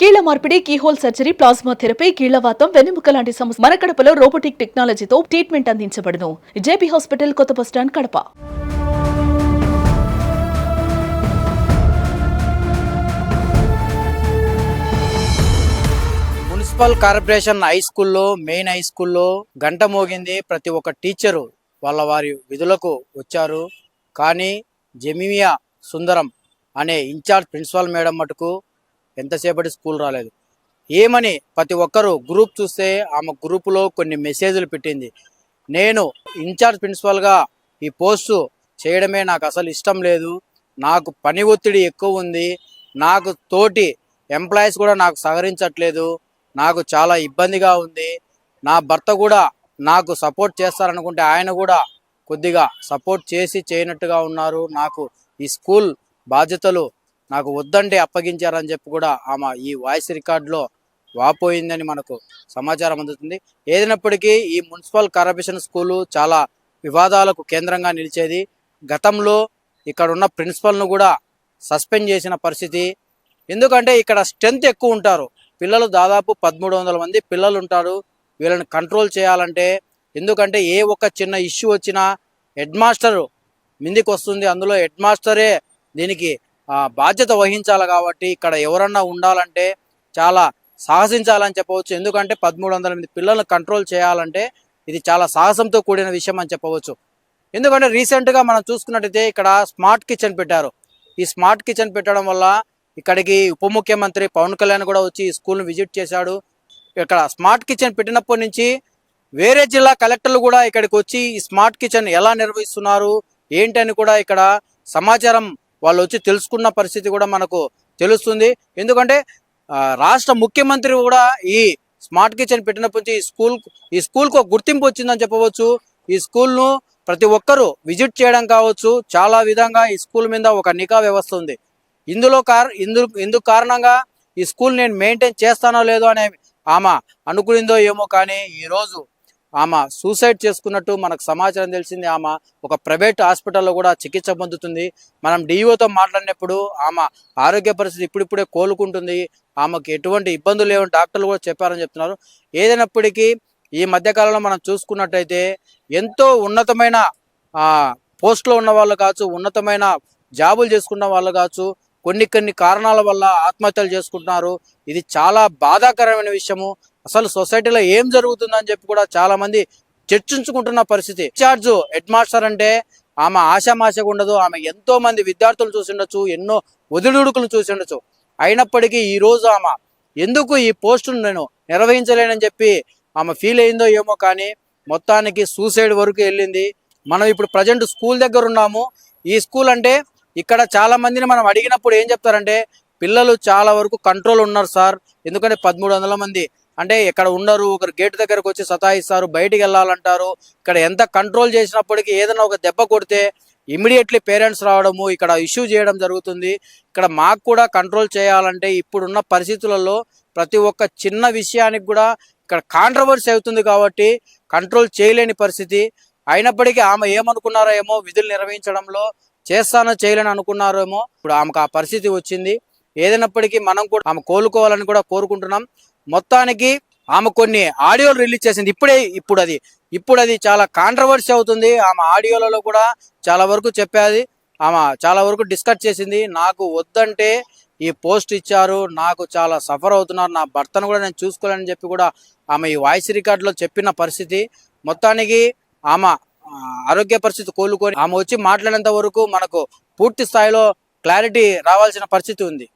కీళ్ల మార్పిడి, keyhole surgery, plasma therapy, కీళ్లవాతం, వెన్నెముక లాంటి సమస్య మన కడపలో రోబోటిక్ టెక్నాలజీతో ట్రీట్మెంట్ అందించబడును. జేపీ హాస్పిటల్, కొత్త bus stand, Kadapa. Municipal corporation high స్కూల్లో మెయిన్ హై స్కూల్లో గంట మోగింది. ప్రతి ఒక్క టీచరు వారి విధులకు వచ్చారు. కానీ జెమిమియా సుందరం అనే ఇన్ఛార్జ్ ప్రిన్సిపాల్ మేడం మటుకు ఎంతసేపటి స్కూల్ రాలేదు. ఏమని ప్రతి ఒక్కరు గ్రూప్ చూస్తే ఆమె గ్రూపులో కొన్ని మెసేజ్లు పెట్టింది. నేను ఇన్ఛార్జ్ ప్రిన్సిపాల్గా ఈ పోస్టు చేయడమే నాకు అసలు ఇష్టం లేదు. నాకు పని ఒత్తిడి ఎక్కువ ఉంది. నాకు తోటి ఎంప్లాయీస్ కూడా నాకు సహకరించట్లేదు. నాకు చాలా ఇబ్బందిగా ఉంది. నా భర్త కూడా నాకు సపోర్ట్ చేస్తారనుకుంటే ఆయన కూడా కొద్దిగా సపోర్ట్ చేసి చేయనట్టుగా ఉన్నారు. నాకు ఈ స్కూల్ బాధ్యతలు నాకు వద్దంటే అప్పగించారని చెప్పి కూడా ఆమె ఈ వాయిస్ రికార్డులో వాపోయిందని మనకు సమాచారం అందుతుంది. ఏదైనప్పటికీ ఈ మున్సిపల్ కార్పొరేషన్ స్కూలు చాలా వివాదాలకు కేంద్రంగా నిలిచేది. గతంలో ఇక్కడ ఉన్న ప్రిన్సిపల్ను కూడా సస్పెండ్ చేసిన పరిస్థితి. ఎందుకంటే ఇక్కడ స్ట్రెంత్ ఎక్కువ ఉంటారు పిల్లలు, దాదాపు 1300 మంది పిల్లలు ఉంటారు. వీళ్ళని కంట్రోల్ చేయాలంటే, ఎందుకంటే ఏ ఒక్క చిన్న ఇష్యూ వచ్చినా హెడ్ మాస్టర్ మీదికి వస్తుంది. అందులో హెడ్ మాస్టరే దీనికి బాధ్యత వహించాలి. కాబట్టి ఇక్కడ ఎవరన్నా ఉండాలంటే చాలా సాహసించాలని చెప్పవచ్చు. ఎందుకంటే 1300 మంది పిల్లలను కంట్రోల్ చేయాలంటే ఇది చాలా సాహసంతో కూడిన విషయం అని చెప్పవచ్చు. ఎందుకంటే రీసెంట్గా మనం చూసుకున్నట్టయితే ఇక్కడ స్మార్ట్ కిచెన్ పెట్టారు. ఈ స్మార్ట్ కిచెన్ పెట్టడం వల్ల ఇక్కడికి ఉప ముఖ్యమంత్రి పవన్ కళ్యాణ్ కూడా వచ్చి ఈ స్కూల్ను విజిట్ చేశాడు. ఇక్కడ స్మార్ట్ కిచెన్ పెట్టినప్పటి నుంచి వేరే జిల్లా కలెక్టర్లు కూడా ఇక్కడికి వచ్చి ఈ స్మార్ట్ కిచెన్ ఎలా నిర్వహిస్తున్నారు ఏంటని కూడా ఇక్కడ సమాచారం వాళ్ళు వచ్చి తెలుసుకున్న పరిస్థితి కూడా మనకు తెలుస్తుంది. ఎందుకంటే రాష్ట్ర ముఖ్యమంత్రి కూడా ఈ స్మార్ట్ కిచెన్ పెట్టినప్పటి నుంచి ఈ స్కూల్కు ఒక గుర్తింపు వచ్చిందని చెప్పవచ్చు. ఈ స్కూల్ను ప్రతి ఒక్కరూ విజిట్ చేయడం కావచ్చు, చాలా విధంగా ఈ స్కూల్ మీద ఒక నిఘా వ్యవస్థ ఉంది. ఇందుకు కారణంగా ఈ స్కూల్ నేను మెయింటైన్ చేస్తానో లేదో అనే ఆమె అనుకునిందో ఏమో, కానీ ఈరోజు ఆమె సూసైడ్ చేసుకున్నట్టు మనకు సమాచారం తెలిసింది. ఆమె ఒక ప్రైవేట్ హాస్పిటల్లో కూడా చికిత్స పొందుతుంది. మనం డిఓతో మాట్లాడినప్పుడు ఆమె ఆరోగ్య పరిస్థితి ఇప్పుడిప్పుడే కోలుకుంటుంది. ఆమెకు ఎటువంటి ఇబ్బందులు లేవని డాక్టర్లు కూడా చెప్పారని చెప్తున్నారు. ఏదైనప్పటికీ ఈ మధ్యకాలంలో మనం చూసుకున్నట్టయితే ఎంతో ఉన్నతమైన పోస్టులో ఉన్న వాళ్ళు కావచ్చు, ఉన్నతమైన జాబులు చేసుకున్న వాళ్ళు కావచ్చు, కొన్ని కారణాల వల్ల ఆత్మహత్యలు చేసుకుంటున్నారు. ఇది చాలా బాధాకరమైన విషయము. అసలు సొసైటీలో ఏం జరుగుతుందని చెప్పి కూడా చాలా మంది చర్చించుకుంటున్న పరిస్థితి. ఇన్ఛార్జ్ హెడ్ మాస్టర్ అంటే ఆమె ఆశామాషగా ఉండదు. ఆమె ఎంతో మంది విద్యార్థులు చూసి ఉండొచ్చు, ఎన్నో ఒదిదుడుకులు చూసి ఉండొచ్చు. అయినప్పటికీ ఈరోజు ఆమె ఎందుకు ఈ పోస్టును నేను నిర్వహించలేనని చెప్పి ఆమె ఫీల్ అయిందో ఏమో, కానీ మొత్తానికి సూసైడ్ వరకు వెళ్ళింది. మనం ఇప్పుడు ప్రజెంట్ స్కూల్ దగ్గర ఉన్నాము. ఈ స్కూల్ అంటే ఇక్కడ చాలా మందిని మనం అడిగినప్పుడు ఏం చెప్తారంటే పిల్లలు చాలా వరకు కంట్రోల్ ఉన్నారు సార్. ఎందుకంటే 1300 మంది అంటే ఎక్కడ ఉండరు, ఒకరు గేట్ దగ్గరకు వచ్చి సతాయిస్తారు, బయటికి వెళ్ళాలంటారు. ఇక్కడ ఎంత కంట్రోల్ చేసినప్పటికీ ఏదైనా ఒక దెబ్బ కొడితే ఇమీడియట్లీ పేరెంట్స్ రావడము, ఇక్కడ ఇష్యూ చేయడం జరుగుతుంది. ఇక్కడ మాకు కూడా కంట్రోల్ చేయాలంటే ఇప్పుడున్న పరిస్థితులలో ప్రతి ఒక్క చిన్న విషయానికి కూడా ఇక్కడ కాంట్రవర్సీ అవుతుంది. కాబట్టి కంట్రోల్ చేయలేని పరిస్థితి. అయినప్పటికీ ఆమె ఏమనుకున్నారో ఏమో, విధులు నిర్వహించడంలో చేస్తానో చేయలేని అనుకున్నారేమో, ఇప్పుడు ఆమెకు ఆ పరిస్థితి వచ్చింది. ఏదైనప్పటికీ మనం కూడా ఆమె కోలుకోవాలని కూడా కోరుకుంటున్నాం. మొత్తానికి ఆమె కొన్ని ఆడియోలు రిలీజ్ చేసింది. ఇప్పుడు అది చాలా కాంట్రవర్సీ అవుతుంది. ఆమె ఆడియోలలో కూడా చాలా వరకు చెప్పేది, ఆమె చాలా వరకు డిస్కస్ చేసింది. నాకు వద్దంటే ఈ పోస్ట్ ఇచ్చారు, నాకు చాలా సఫర్ అవుతున్నారు, నా భర్తను కూడా నేను చూసుకోవాలని చెప్పి కూడా ఆమె ఈ వాయిస్ రికార్డులో చెప్పిన పరిస్థితి. మొత్తానికి ఆమె ఆరోగ్య పరిస్థితి కోలుకొని ఆమె వచ్చి మాట్లాడేంత వరకు మనకు పూర్తి స్థాయిలో క్లారిటీ రావాల్సిన పరిస్థితి ఉంది.